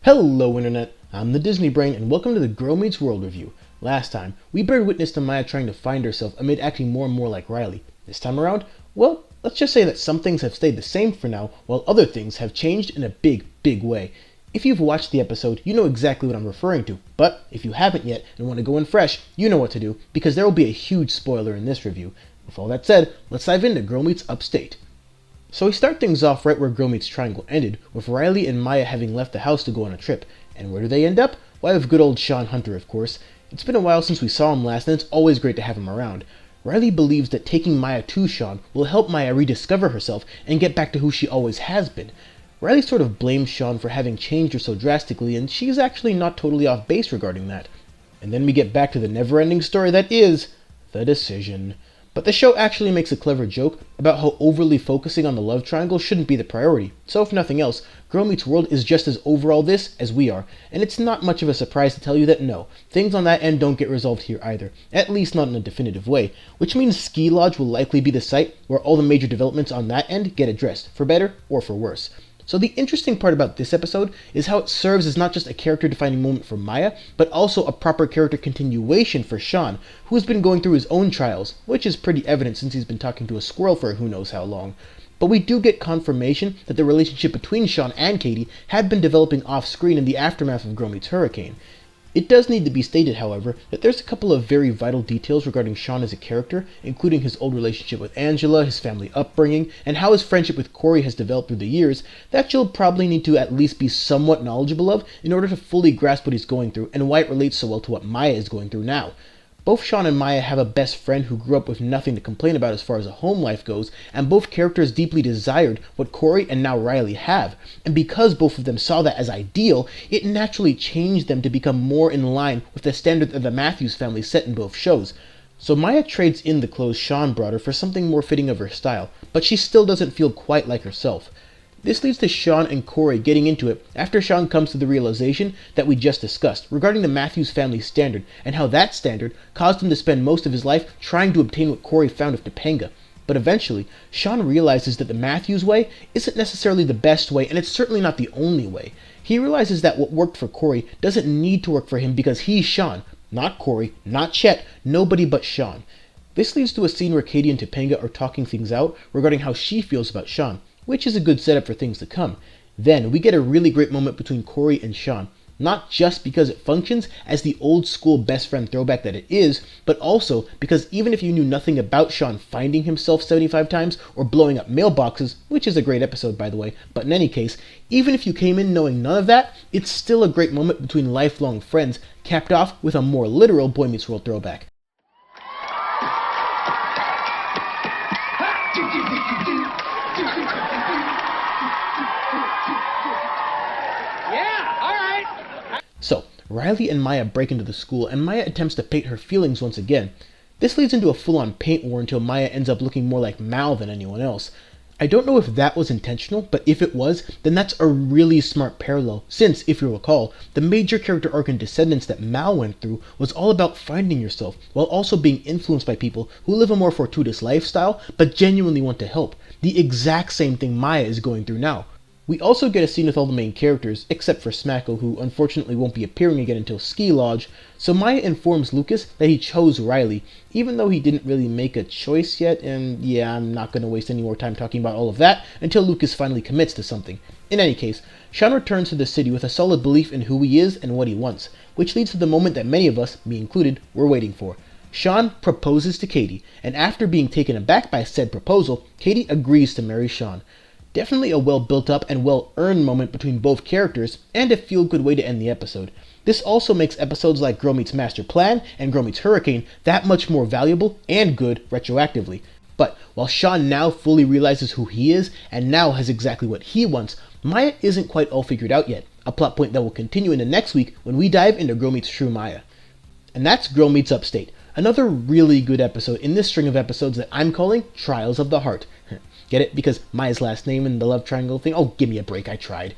Hello Internet, I'm the Disney Brain and welcome to the Girl Meets World review. Last time, we bared witness to Maya trying to find herself amid acting more and more like Riley. This time around, well, let's just say that some things have stayed the same for now, while other things have changed in a big way. If you've watched the episode, you know exactly what I'm referring to, but if you haven't yet and want to go in fresh, you know what to do, because there will be a huge spoiler in this review. With all that said, let's dive into Girl Meets Upstate. So we start things off right where Girl Meets Triangle ended, with Riley and Maya having left the house to go on a trip. And where do they end up? Why, with good old Shawn Hunter, of course. It's been a while since we saw him last, and it's always great to have him around. Riley believes that taking Maya to Shawn will help Maya rediscover herself and get back to who she always has been. Riley sort of blames Shawn for having changed her so drastically, and she's actually not totally off base regarding that. And then we get back to the never-ending story that is the decision. But the show actually makes a clever joke about how overly focusing on the love triangle shouldn't be the priority. So if nothing else, Girl Meets World is just as overall this as we are, and it's not much of a surprise to tell you that no, things on that end don't get resolved here either, at least not in a definitive way, which means Ski Lodge will likely be the site where all the major developments on that end get addressed, for better or for worse. So the interesting part about this episode is how it serves as not just a character-defining moment for Maya, but also a proper character continuation for Shawn, who has been going through his own trials, which is pretty evident since he's been talking to a squirrel for who knows how long. But we do get confirmation that the relationship between Shawn and Katie had been developing off-screen in the aftermath of Girl Meets Hurricane. It does need to be stated, however, that there's a couple of very vital details regarding Shawn as a character, including his old relationship with Angela, his family upbringing, and how his friendship with Corey has developed through the years, that you'll probably need to at least be somewhat knowledgeable of in order to fully grasp what he's going through and why it relates so well to what Maya is going through now. Both Shawn and Maya have a best friend who grew up with nothing to complain about as far as a home life goes, and both characters deeply desired what Corey and now Riley have. And because both of them saw that as ideal, it naturally changed them to become more in line with the standard that the Matthews family set in both shows. So Maya trades in the clothes Shawn brought her for something more fitting of her style, but she still doesn't feel quite like herself. This leads to Shawn and Corey getting into it after Shawn comes to the realization that we just discussed regarding the Matthews family standard and how that standard caused him to spend most of his life trying to obtain what Corey found of Topanga. But eventually, Shawn realizes that the Matthews way isn't necessarily the best way, and it's certainly not the only way. He realizes that what worked for Corey doesn't need to work for him because he's Shawn, not Corey, not Chet, nobody but Shawn. This leads to a scene where Katie and Topanga are talking things out regarding how she feels about Shawn, which is a good setup for things to come. Then we get a really great moment between Corey and Shawn, not just because it functions as the old school best friend throwback that it is, but also because even if you knew nothing about Shawn finding himself 75 times or blowing up mailboxes, which is a great episode by the way, but in any case, even if you came in knowing none of that, it's still a great moment between lifelong friends, capped off with a more literal Boy Meets World throwback. So, Riley and Maya break into the school, and Maya attempts to paint her feelings once again. This leads into a full-on paint war until Maya ends up looking more like Mal than anyone else. I don't know if that was intentional, but if it was, then that's a really smart parallel, since, if you recall, the major character arc in Descendants that Mal went through was all about finding yourself, while also being influenced by people who live a more fortuitous lifestyle, but genuinely want to help. The exact same thing Maya is going through now. We also get a scene with all the main characters, except for Smackle, who unfortunately won't be appearing again until Ski Lodge, so Maya informs Lucas that he chose Riley, even though he didn't really make a choice yet, and yeah, I'm not going to waste any more time talking about all of that until Lucas finally commits to something. In any case, Shawn returns to the city with a solid belief in who he is and what he wants, which leads to the moment that many of us, me included, were waiting for. Shawn proposes to Katie, and after being taken aback by said proposal, Katie agrees to marry Shawn. Definitely a well-built-up and well-earned moment between both characters, and a feel-good way to end the episode. This also makes episodes like Girl Meets Master Plan and Girl Meets Hurricane that much more valuable and good retroactively. But while Shawn now fully realizes who he is, and now has exactly what he wants, Maya isn't quite all figured out yet, a plot point that will continue into next week when we dive into Girl Meets True Maya. And that's Girl Meets Upstate, another really good episode in this string of episodes that I'm calling Trials of the Heart. Get it? Because Maya's last name and the love triangle thing? Oh, give me a break, I tried.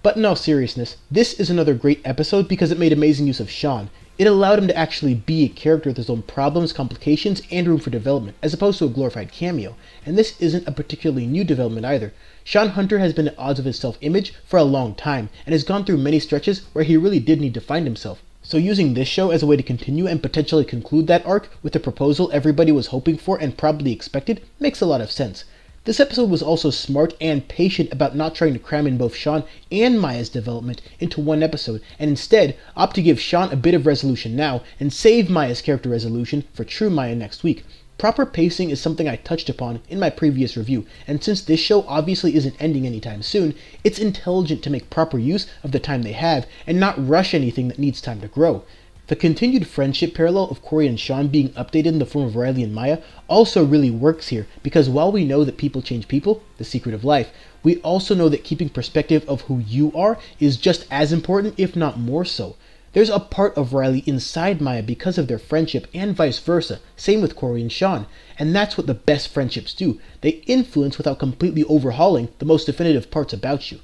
But in all seriousness, this is another great episode because it made amazing use of Shawn. It allowed him to actually be a character with his own problems, complications, and room for development, as opposed to a glorified cameo. And this isn't a particularly new development either. Shawn Hunter has been at odds with his self-image for a long time, and has gone through many stretches where he really did need to find himself. So using this show as a way to continue and potentially conclude that arc with the proposal everybody was hoping for and probably expected makes a lot of sense. This episode was also smart and patient about not trying to cram in both Shawn and Maya's development into one episode, and instead opt to give Shawn a bit of resolution now and save Maya's character resolution for true Maya next week. Proper pacing is something I touched upon in my previous review, and since this show obviously isn't ending anytime soon, it's intelligent to make proper use of the time they have and not rush anything that needs time to grow. The continued friendship parallel of Corey and Shawn being updated in the form of Riley and Maya also really works here, because while we know that people change people, the secret of life, we also know that keeping perspective of who you are is just as important, if not more so. There's a part of Riley inside Maya because of their friendship, and vice versa, same with Corey and Shawn, and that's what the best friendships do. They influence without completely overhauling the most definitive parts about you.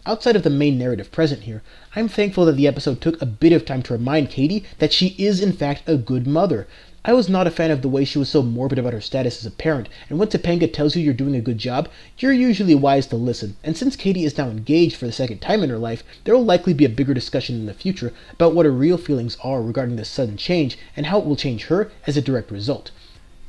Outside of the main narrative present here, I'm thankful that the episode took a bit of time to remind Katie that she is in fact a good mother. I was not a fan of the way she was so morbid about her status as a parent, and when Topanga tells you you're doing a good job, you're usually wise to listen, and since Katie is now engaged for the second time in her life, there will likely be a bigger discussion in the future about what her real feelings are regarding this sudden change, and how it will change her as a direct result.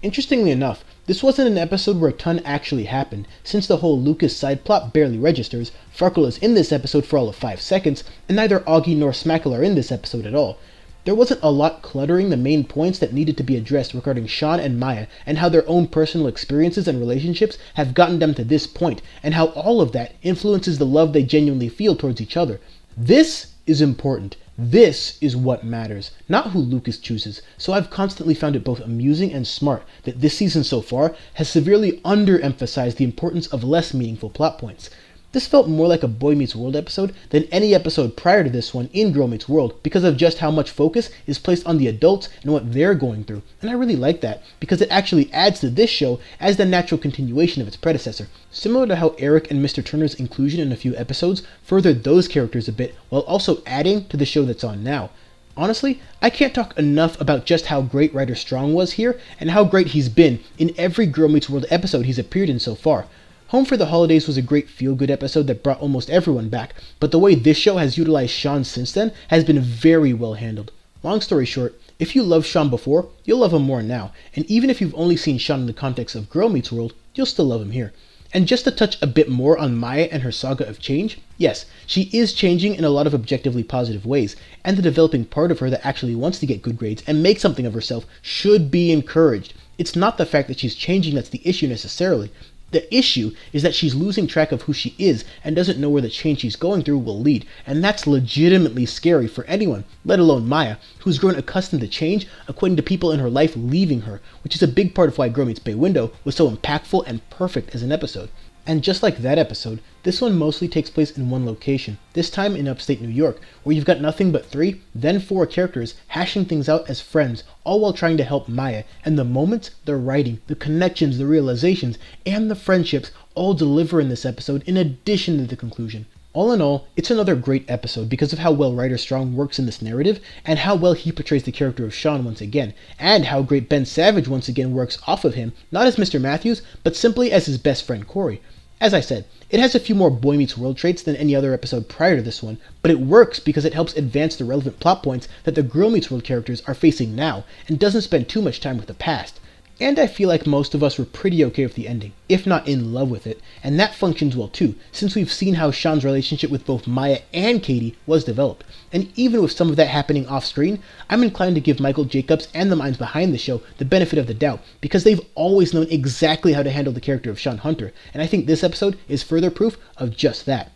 Interestingly enough, this wasn't an episode where a ton actually happened, since the whole Lucas side plot barely registers. Farkle is in this episode for all of 5 seconds, and neither Augie nor Smackle are in this episode at all. There wasn't a lot cluttering the main points that needed to be addressed regarding Shawn and Maya, and how their own personal experiences and relationships have gotten them to this point, and how all of that influences the love they genuinely feel towards each other. This is important. This is what matters, not who Lucas chooses, so I've constantly found it both amusing and smart that this season so far has severely underemphasized the importance of less meaningful plot points. This felt more like a Boy Meets World episode than any episode prior to this one in Girl Meets World, because of just how much focus is placed on the adults and what they're going through, and I really like that, because it actually adds to this show as the natural continuation of its predecessor, similar to how Eric and Mr. Turner's inclusion in a few episodes furthered those characters a bit, while also adding to the show that's on now. Honestly, I can't talk enough about just how great writer Strong was here, and how great he's been in every Girl Meets World episode he's appeared in so far. Home for the Holidays was a great feel-good episode that brought almost everyone back, but the way this show has utilized Shawn since then has been very well handled. Long story short, if you loved Shawn before, you'll love him more now, and even if you've only seen Shawn in the context of Girl Meets World, you'll still love him here. And just to touch a bit more on Maya and her saga of change, yes, she is changing in a lot of objectively positive ways, and the developing part of her that actually wants to get good grades and make something of herself should be encouraged. It's not the fact that she's changing that's the issue necessarily. The issue is that she's losing track of who she is and doesn't know where the change she's going through will lead, and that's legitimately scary for anyone, let alone Maya, who's grown accustomed to change according to people in her life leaving her, which is a big part of why Girl Meets Bay Window was so impactful and perfect as an episode. And just like that episode, this one mostly takes place in one location, this time in upstate New York, where you've got nothing but 3, then 4 characters hashing things out as friends, all while trying to help Maya, and the moments, the writing, the connections, the realizations, and the friendships all deliver in this episode in addition to the conclusion. All in all, it's another great episode because of how well writer Strong works in this narrative, and how well he portrays the character of Shawn once again, and how great Ben Savage once again works off of him, not as Mr. Matthews, but simply as his best friend Corey. As I said, it has a few more Boy Meets World traits than any other episode prior to this one, but it works because it helps advance the relevant plot points that the Girl Meets World characters are facing now, and doesn't spend too much time with the past. And I feel like most of us were pretty okay with the ending, if not in love with it, and that functions well too, since we've seen how Shawn's relationship with both Maya and Katie was developed. And even with some of that happening off screen, I'm inclined to give Michael Jacobs and the minds behind the show the benefit of the doubt, because they've always known exactly how to handle the character of Shawn Hunter, and I think this episode is further proof of just that.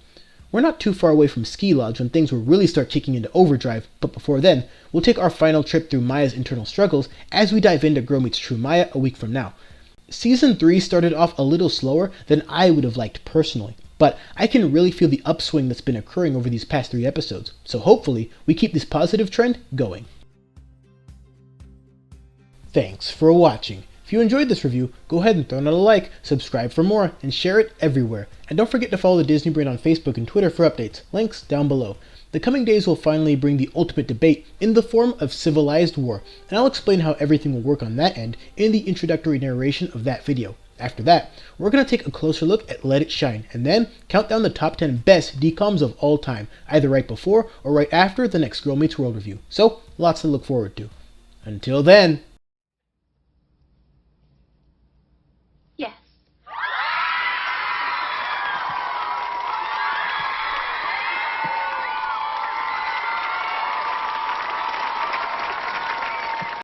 We're not too far away from Ski Lodge when things will really start kicking into overdrive, but before then, we'll take our final trip through Maya's internal struggles as we dive into Girl Meets True Maya a week from now. Season 3 started off a little slower than I would have liked personally, but I can really feel the upswing that's been occurring over these past 3 episodes, so hopefully we keep this positive trend going. Thanks for watching. If you enjoyed this review, go ahead and throw it a like, subscribe for more, and share it everywhere. And don't forget to follow the Disney Brain on Facebook and Twitter for updates. Links down below. the coming days will finally bring the ultimate debate in the form of civilized war, and I'll explain how everything will work on that end in the introductory narration of that video. After that, we're going to take a closer look at Let It Shine, and then count down the top 10 best DCOMs of all time, either right before or right after the next Girl Meets World review. So, lots to look forward to. Until then...